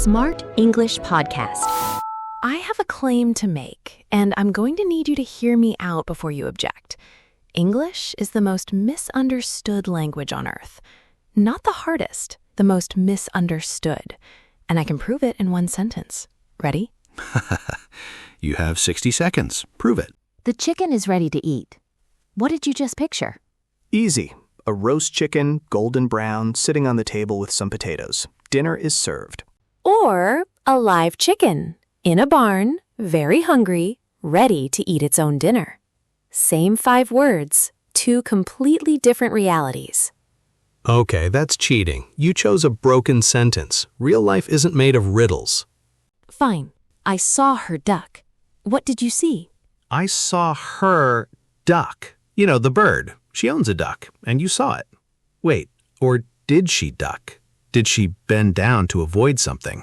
Smart English Podcast. I have a claim to make, and I'm going to need you to hear me out before you object. English is the most misunderstood language on earth. Not the hardest, the most misunderstood. And I can prove it in one sentence. Ready? You have 60 seconds. Prove it. The chicken is ready to eat. What did you just picture? Easy. A roast chicken, golden brown, sitting on the table with some potatoes. Dinner is served. Or a live chicken in a barn, very hungry, ready to eat its own dinner. Same 5 words, 2 completely different realities. Okay, that's cheating. You chose a broken sentence. Real life isn't made of riddles. Fine. I saw her duck. What did you see? I saw her duck. You know, the bird. She owns a duck, and you saw it. Wait, or did she duck? Did she bend down to avoid something?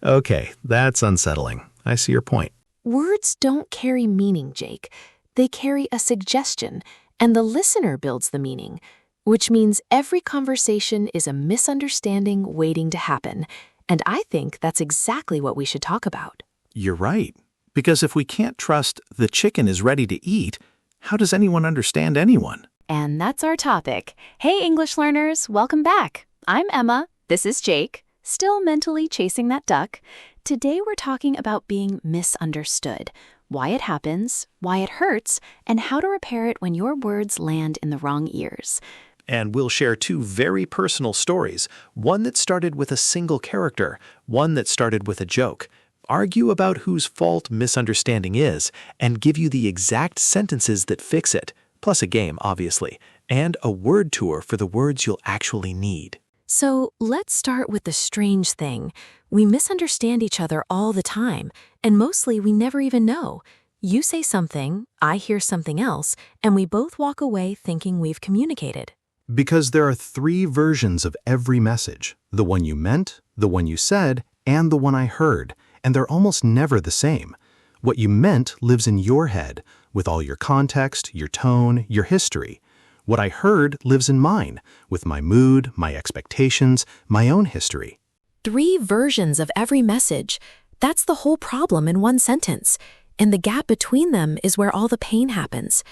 Okay, that's unsettling. I see your point. Words don't carry meaning, Jake. They carry a suggestion, and the listener builds the meaning, which means every conversation is a misunderstanding waiting to happen. And I think that's exactly what we should talk about. You're right. Because if we can't trust the chicken is ready to eat, how does anyone understand anyone? And that's our topic. Hey, English learners, welcome back. I'm Emma. This is Jake, still mentally chasing that duck. Today we're talking about being misunderstood, why it happens, why it hurts, and how to repair it when your words land in the wrong ears. And we'll share 2 very personal stories, one that started with a single character, one that started with a joke. Argue about whose fault misunderstanding is, and give you the exact sentences that fix it, plus a game, obviously, and a word tour for the words you'll actually need. So let's start with the strange thing. We misunderstand each other all the time, and mostly we never even know. You say something, I hear something else, and we both walk away thinking we've communicated. Because there are 3 versions of every message. The one you meant, the one you said, and the one I heard. And they're almost never the same. What you meant lives in your head, with all your context, your tone, your history. What I heard lives in mine, with my mood, my expectations, my own history. 3 versions of every message. That's the whole problem in one sentence. And the gap between them is where all the pain happens.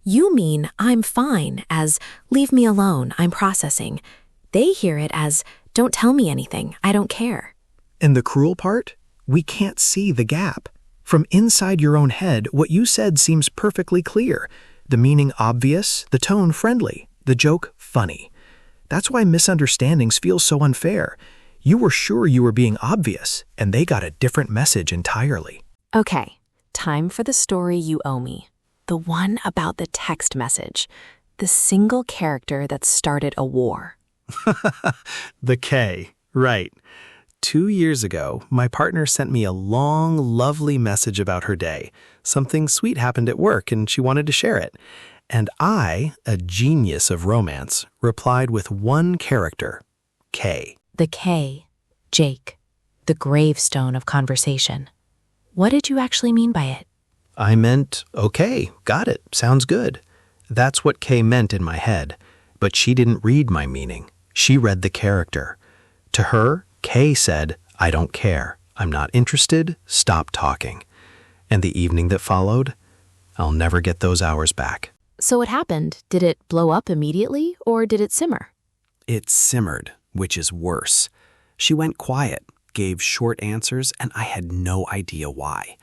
You mean, I'm fine, as, leave me alone, I'm processing. They hear it as, don't tell me anything, I don't care. And the cruel part? We can't see the gap. From inside your own head, what you said seems perfectly clear. The meaning obvious, the tone friendly, the joke funny. That's why misunderstandings feel so unfair. You were sure you were being obvious, and they got a different message entirely. Okay, time for the story you owe me. The one about the text message. The single character that started a war. The K, right. 2 years ago, my partner sent me a long, lovely message about her day. Something sweet happened at work and she wanted to share it. And I, a genius of romance, replied with one character, K. The K, Jake. The gravestone of conversation. What did you actually mean by it? I meant, okay, got it, sounds good. That's what K meant in my head. But she didn't read my meaning. She read the character. To her, Kay said, I don't care. I'm not interested. Stop talking. And the evening that followed, I'll never get those hours back. So what happened? Did it blow up immediately or did it simmer? It simmered, which is worse. She went quiet, gave short answers, and I had no idea why.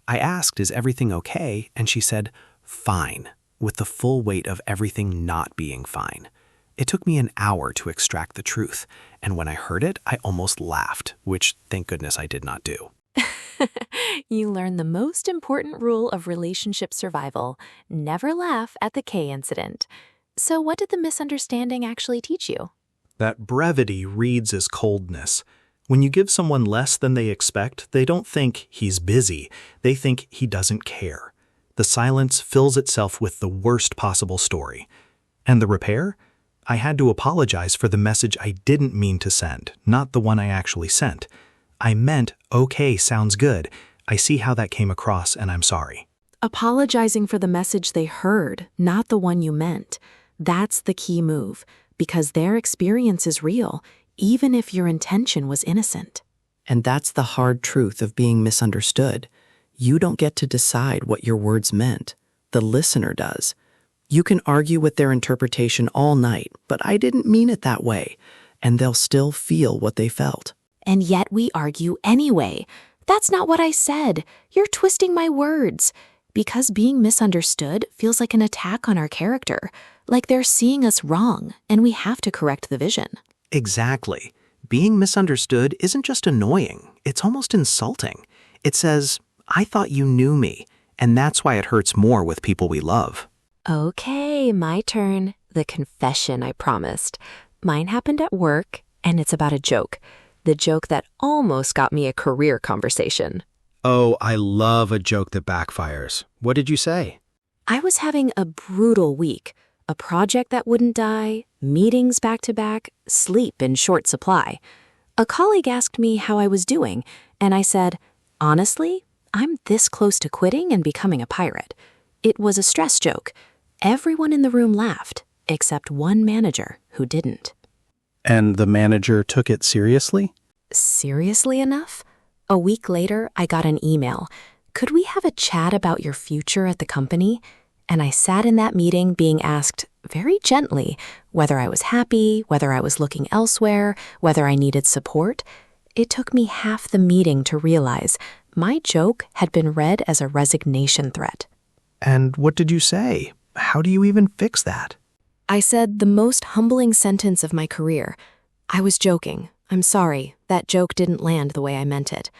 I asked, is everything okay? And she said, fine, with the full weight of everything not being fine. It took me an hour to extract the truth, and when I heard it, I almost laughed, which thank goodness I did not do. You learned the most important rule of relationship survival. Never laugh at the K incident. So what did the misunderstanding actually teach you? That brevity reads as coldness. When you give someone less than they expect, they don't think he's busy. They think he doesn't care. The silence fills itself with the worst possible story. And the repair? I had to apologize for the message I didn't mean to send, not the one I actually sent. I meant, okay, sounds good. I see how that came across, and I'm sorry. Apologizing for the message they heard, not the one you meant. That's the key move, because their experience is real, even if your intention was innocent. And that's the hard truth of being misunderstood. You don't get to decide what your words meant. The listener does. You can argue with their interpretation all night, but I didn't mean it that way, and they'll still feel what they felt. And yet we argue anyway. That's not what I said. You're twisting my words. Because being misunderstood feels like an attack on our character, like they're seeing us wrong, and we have to correct the vision. Exactly. Being misunderstood isn't just annoying, it's almost insulting. It says, I thought you knew me, and that's why it hurts more with people we love. Okay, my turn. The confession I promised. Mine happened at work, and it's about a joke. The joke that almost got me a career conversation. Oh, I love a joke that backfires. What did you say? I was having a brutal week. A project that wouldn't die, meetings back to back, sleep in short supply. A colleague asked me how I was doing, and I said, honestly, I'm this close to quitting and becoming a pirate. It was a stress joke. Everyone in the room laughed, except one manager who didn't. And the manager took it seriously? Seriously enough? A week later, I got an email. Could we have a chat about your future at the company? And I sat in that meeting being asked very gently whether I was happy, whether I was looking elsewhere, whether I needed support. It took me half the meeting to realize my joke had been read as a resignation threat. And what did you say? How do you even fix that? I said the most humbling sentence of my career. I was joking. I'm sorry. That joke didn't land the way I meant it.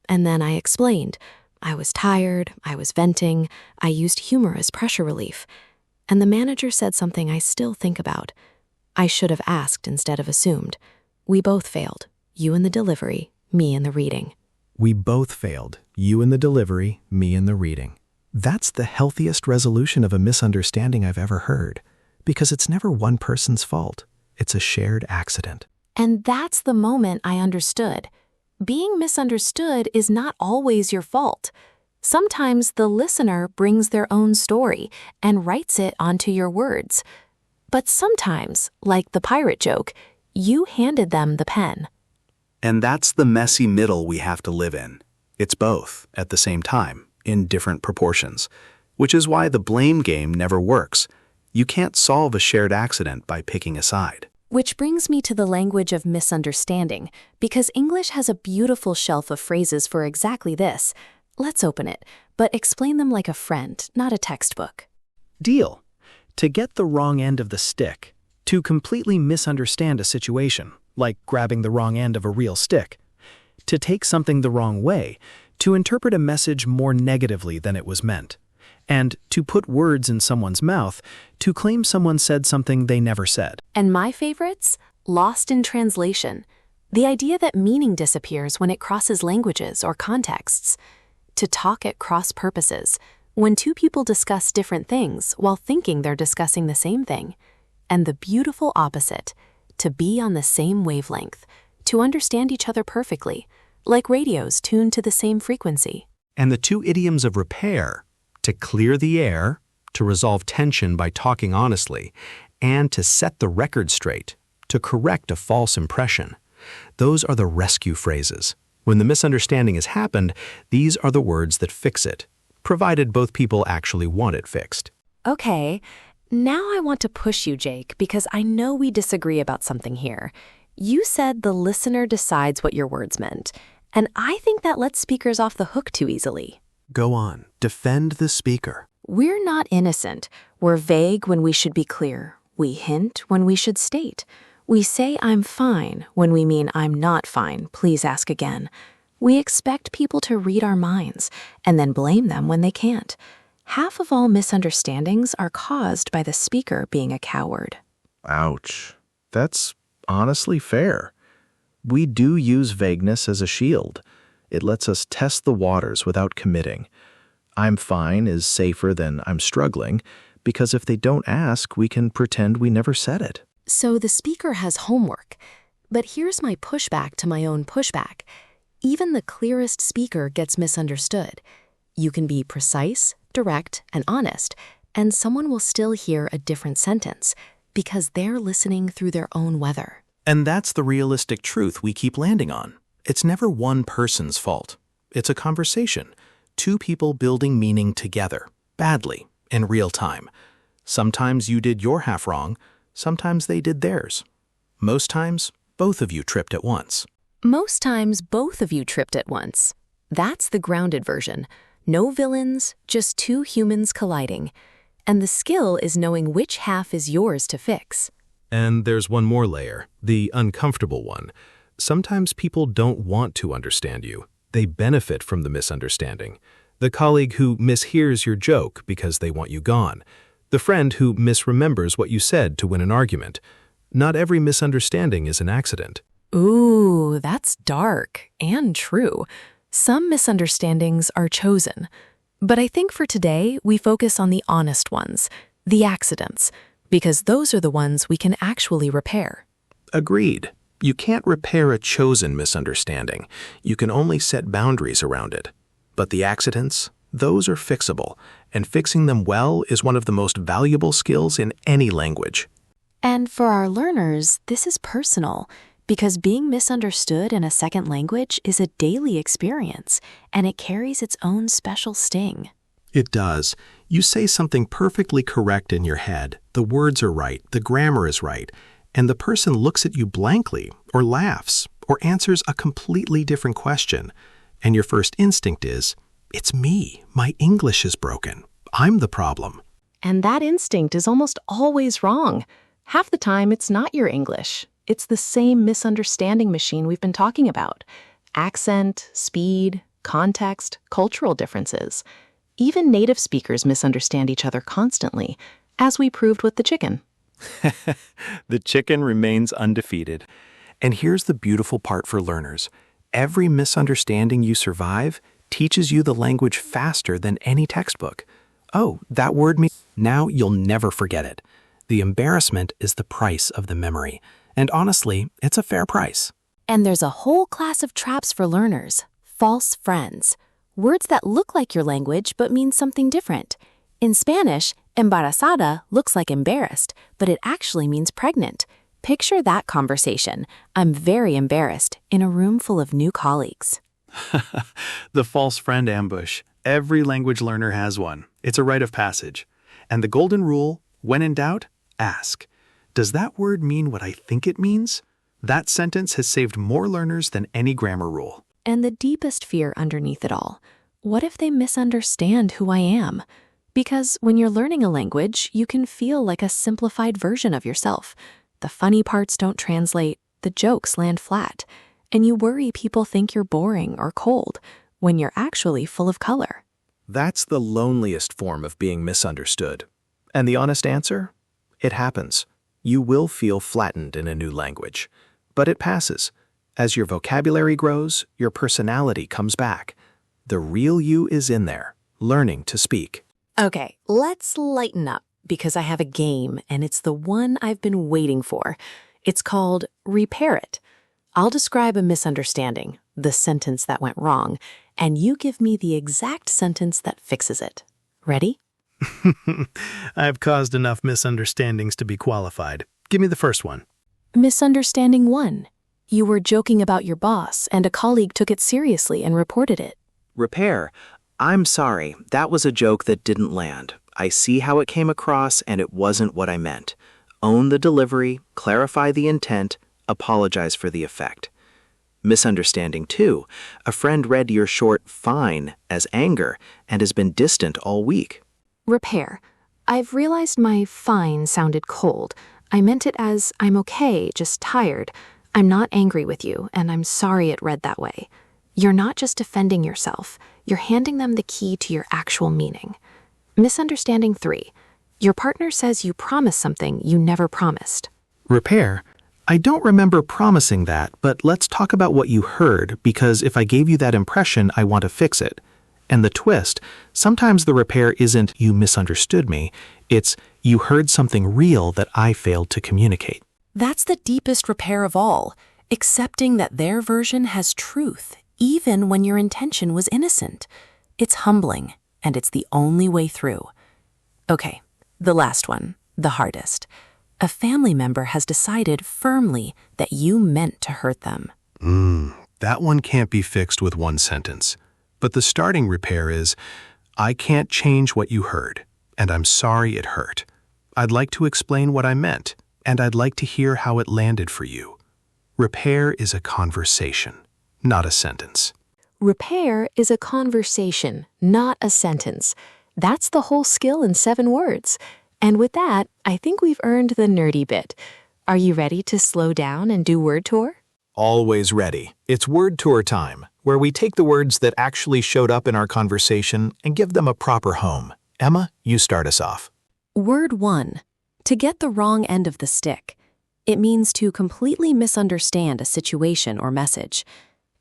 And then I explained. I was tired, I was venting, I used humor as pressure relief. And the manager said something I still think about. I should have asked instead of assumed. We both failed. You in the delivery, me in the reading. We both failed. You in the delivery, me in the reading. That's the healthiest resolution of a misunderstanding I've ever heard. Because it's never one person's fault. It's a shared accident. And that's the moment I understood. Being misunderstood is not always your fault. Sometimes the listener brings their own story and writes it onto your words. But sometimes, like the pirate joke, you handed them the pen. And that's the messy middle we have to live in. It's both, at the same time, in different proportions. Which is why the blame game never works. You can't solve a shared accident by picking a side. Which brings me to the language of misunderstanding, because English has a beautiful shelf of phrases for exactly this. Let's open it, but explain them like a friend, not a textbook. Deal. To get the wrong end of the stick. To completely misunderstand a situation, like grabbing the wrong end of a real stick. To take something the wrong way. To interpret a message more negatively than it was meant. And to put words in someone's mouth, to claim someone said something they never said. And my favorites? Lost in translation. The idea that meaning disappears when it crosses languages or contexts. To talk at cross purposes, when two people discuss different things while thinking they're discussing the same thing. And the beautiful opposite, to be on the same wavelength, to understand each other perfectly, like radios tuned to the same frequency. And the two idioms of repair, to clear the air, to resolve tension by talking honestly, and to set the record straight, to correct a false impression. Those are the rescue phrases. When the misunderstanding has happened, these are the words that fix it, provided both people actually want it fixed. Okay, now I want to push you, Jake, because I know we disagree about something here. You said the listener decides what your words meant, and I think that lets speakers off the hook too easily. Go on, defend the speaker. We're not innocent. We're vague when we should be clear. We hint when we should state. We say I'm fine when we mean I'm not fine, please ask again. We expect people to read our minds and then blame them when they can't. Half of all misunderstandings are caused by the speaker being a coward. Ouch. That's honestly fair. We do use vagueness as a shield. It lets us test the waters without committing. I'm fine is safer than I'm struggling, because if they don't ask, we can pretend we never said it. So the speaker has homework. But here's my pushback to my own pushback. Even the clearest speaker gets misunderstood. You can be precise, direct, and honest, and someone will still hear a different sentence because they're listening through their own weather. And that's the realistic truth we keep landing on. It's never one person's fault. It's a conversation. Two people building meaning together, badly, in real time. Sometimes you did your half wrong, sometimes they did theirs. Most times, both of you tripped at once. Most times, both of you tripped at once. That's the grounded version. No villains, just two humans colliding. And the skill is knowing which half is yours to fix. And there's one more layer, the uncomfortable one. Sometimes people don't want to understand you. They benefit from the misunderstanding. The colleague who mishears your joke because they want you gone. The friend who misremembers what you said to win an argument. Not every misunderstanding is an accident. Ooh, that's dark and true. Some misunderstandings are chosen. But I think for today, we focus on the honest ones, the accidents, because those are the ones we can actually repair. Agreed. You can't repair a chosen misunderstanding. You can only set boundaries around it. But the accidents, those are fixable, and fixing them well is one of the most valuable skills in any language. And for our learners, this is personal, because being misunderstood in a second language is a daily experience, and it carries its own special sting. It does. You say something perfectly correct in your head, the words are right, the grammar is right, and the person looks at you blankly, or laughs, or answers a completely different question. And your first instinct is, it's me, my English is broken, I'm the problem. And that instinct is almost always wrong. Half the time, it's not your English. It's the same misunderstanding machine we've been talking about. Accent, speed, context, cultural differences. Even native speakers misunderstand each other constantly, as we proved with the chicken. The chicken remains undefeated. And here's the beautiful part for learners. Every misunderstanding you survive teaches you the language faster than any textbook. Oh, that word means... Now you'll never forget it. The embarrassment is the price of the memory. And honestly, it's a fair price. And there's a whole class of traps for learners. False friends. Words that look like your language but mean something different. In Spanish, embarazada looks like embarrassed, but it actually means pregnant. Picture that conversation. I'm very embarrassed in a room full of new colleagues. The false friend ambush. Every language learner has one. It's a rite of passage. And the golden rule, when in doubt, ask. Does that word mean what I think it means? That sentence has saved more learners than any grammar rule. And the deepest fear underneath it all. What if they misunderstand who I am? Because when you're learning a language, you can feel like a simplified version of yourself. The funny parts don't translate, the jokes land flat, and you worry people think you're boring or cold when you're actually full of color. That's the loneliest form of being misunderstood. And the honest answer? It happens. You will feel flattened in a new language. But it passes. As your vocabulary grows, your personality comes back. The real you is in there, learning to speak. Okay, let's lighten up because I have a game and it's the one I've been waiting for. It's called Repair It. I'll describe a misunderstanding, the sentence that went wrong, and you give me the exact sentence that fixes it. Ready? I've caused enough misunderstandings to be qualified. Give me the first one. Misunderstanding 1. You were joking about your boss and a colleague took it seriously and reported it. Repair. I'm sorry, that was a joke that didn't land. I see how it came across and it wasn't what I meant. Own the delivery, clarify the intent, apologize for the effect. Misunderstanding 2. A friend read your short fine as anger and has been distant all week. Repair. I've realized my fine sounded cold. I meant it as I'm okay, just tired. I'm not angry with you, and I'm sorry it read that way. You're not just defending yourself. You're handing them the key to your actual meaning. Misunderstanding 3. Your partner says you promised something you never promised. Repair. I don't remember promising that, but let's talk about what you heard, because if I gave you that impression, I want to fix it. And the twist, sometimes the repair isn't you misunderstood me, it's you heard something real that I failed to communicate. That's the deepest repair of all, accepting that their version has truth, even when your intention was innocent. It's humbling, and it's the only way through. Okay, the last one, the hardest. A family member has decided firmly that you meant to hurt them. That one can't be fixed with one sentence. But the starting repair is, I can't change what you heard, and I'm sorry it hurt. I'd like to explain what I meant, and I'd like to hear how it landed for you. Repair is a conversation, not a sentence. Repair is a conversation, not a sentence. That's the whole skill in 7 words. And with that, I think we've earned the nerdy bit. Are you ready to slow down and do word tour? Always ready. It's word tour time, where we take the words that actually showed up in our conversation and give them a proper home. Emma, you start us off. Word 1. To get the wrong end of the stick. It means to completely misunderstand a situation or message.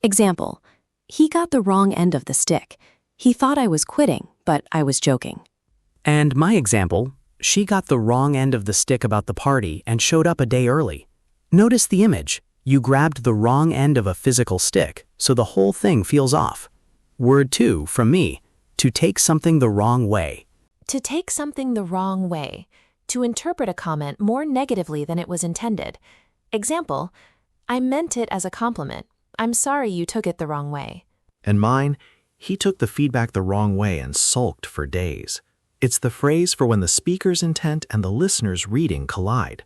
Example, he got the wrong end of the stick. He thought I was quitting, but I was joking. And my example, she got the wrong end of the stick about the party and showed up a day early. Notice the image. You grabbed the wrong end of a physical stick, so the whole thing feels off. Word 2 from me, to take something the wrong way. To take something the wrong way. To interpret a comment more negatively than it was intended. Example, I meant it as a compliment. I'm sorry you took it the wrong way. And mine, he took the feedback the wrong way and sulked for days. It's the phrase for when the speaker's intent and the listener's reading collide.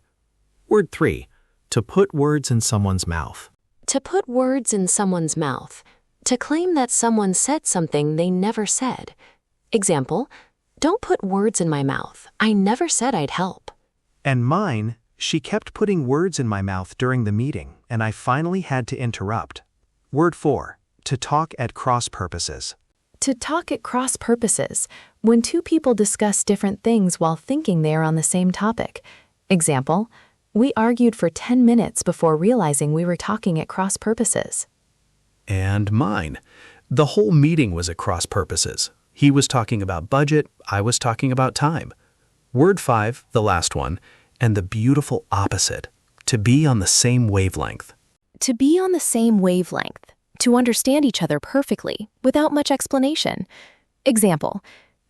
Word 3, to put words in someone's mouth. To put words in someone's mouth. To claim that someone said something they never said. Example, don't put words in my mouth. I never said I'd help. And mine, she kept putting words in my mouth during the meeting, and I finally had to interrupt. Word 4, to talk at cross purposes. To talk at cross purposes. When 2 people discuss different things while thinking they are on the same topic. Example, we argued for 10 minutes before realizing we were talking at cross purposes. And mine. The whole meeting was at cross purposes. He was talking about budget, I was talking about time. Word 5, the last one, and the beautiful opposite, to be on the same wavelength. To be on the same wavelength. To understand each other perfectly, without much explanation. Example,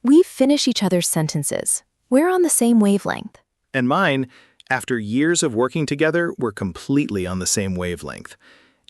we finish each other's sentences. We're on the same wavelength. And mine, after years of working together, we're completely on the same wavelength.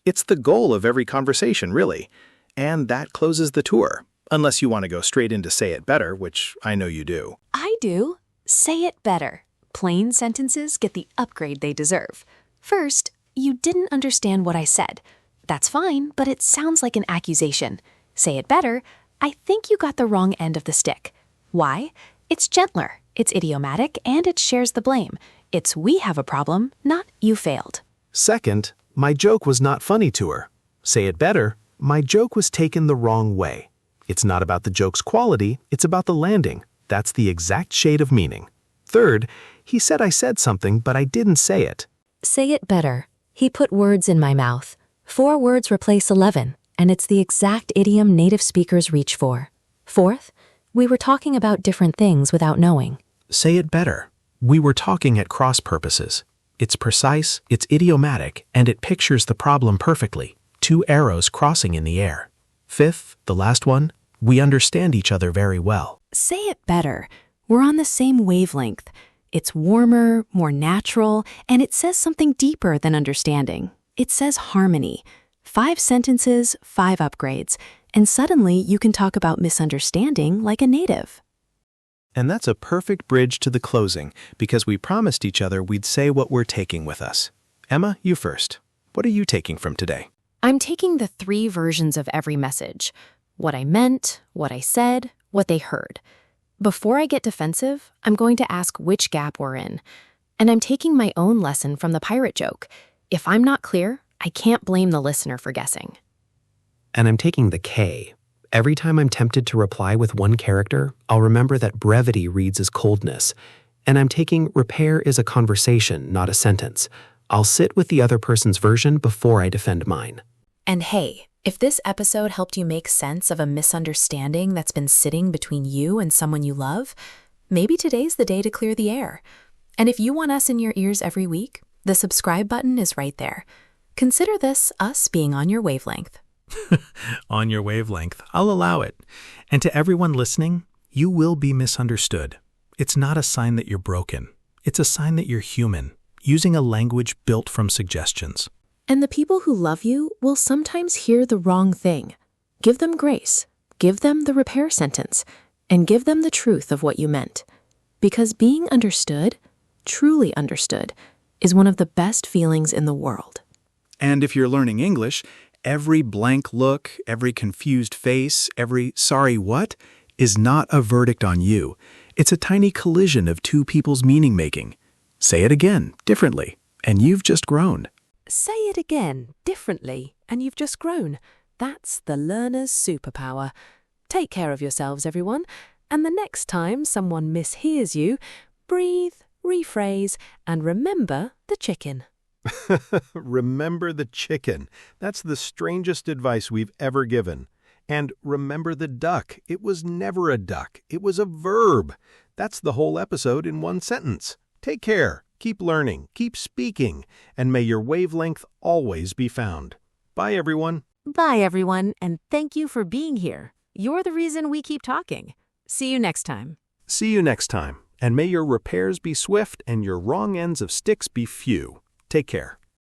It's the goal of every conversation, really. And that closes the tour, unless you want to go straight into say it better, which I know you do. I do. Say it better. Plain sentences get the upgrade they deserve. First, you didn't understand what I said. That's fine, but it sounds like an accusation. Say it better. I think you got the wrong end of the stick. Why? It's gentler, it's idiomatic, and it shares the blame. It's we have a problem, not you failed. Second, my joke was not funny to her. Say it better, my joke was taken the wrong way. It's not about the joke's quality, it's about the landing. That's the exact shade of meaning. Third, he said I said something, but I didn't say it. Say it better. He put words in my mouth. 4 words replace 11, and it's the exact idiom native speakers reach for. Fourth, we were talking about different things without knowing. Say it better. We were talking at cross purposes. It's precise, it's idiomatic, and it pictures the problem perfectly. 2 arrows crossing in the air. Fifth, the last one, we understand each other very well. Say it better. We're on the same wavelength. It's warmer, more natural, and it says something deeper than understanding. It says harmony. 5 sentences, 5 upgrades, and suddenly you can talk about misunderstanding like a native. And that's a perfect bridge to the closing, because we promised each other we'd say what we're taking with us. Emma, you first. What are you taking from today? I'm taking the 3 versions of every message. What I meant, what I said, what they heard. Before I get defensive, I'm going to ask which gap we're in. And I'm taking my own lesson from the pirate joke. If I'm not clear, I can't blame the listener for guessing. And I'm taking the K. Every time I'm tempted to reply with one character, I'll remember that brevity reads as coldness. And I'm taking repair is a conversation, not a sentence. I'll sit with the other person's version before I defend mine. And hey, if this episode helped you make sense of a misunderstanding that's been sitting between you and someone you love, maybe today's the day to clear the air. And if you want us in your ears every week, the subscribe button is right there. Consider this us being on your wavelength. On your wavelength, I'll allow it. And to everyone listening, you will be misunderstood. It's not a sign that you're broken. It's a sign that you're human, using a language built from suggestions. And the people who love you will sometimes hear the wrong thing. Give them grace, give them the repair sentence, and give them the truth of what you meant. Because being understood, truly understood, is one of the best feelings in the world. And if you're learning English, every blank look, every confused face, every sorry what is not a verdict on you. It's a tiny collision of two people's meaning-making. Say it again, differently, and you've just grown. Say it again, differently, and you've just grown. That's the learner's superpower. Take care of yourselves, everyone, and the next time someone mishears you, breathe, rephrase, and remember the chicken. Remember the chicken. That's the strangest advice we've ever given. And remember the duck. It was never a duck. It was a verb. That's the whole episode in one sentence. Take care. Keep learning. Keep speaking. And may your wavelength always be found. Bye, everyone. Bye, everyone, and thank you for being here. You're the reason we keep talking. See you next time. See you next time. And may your repairs be swift and your wrong ends of sticks be few. Take care.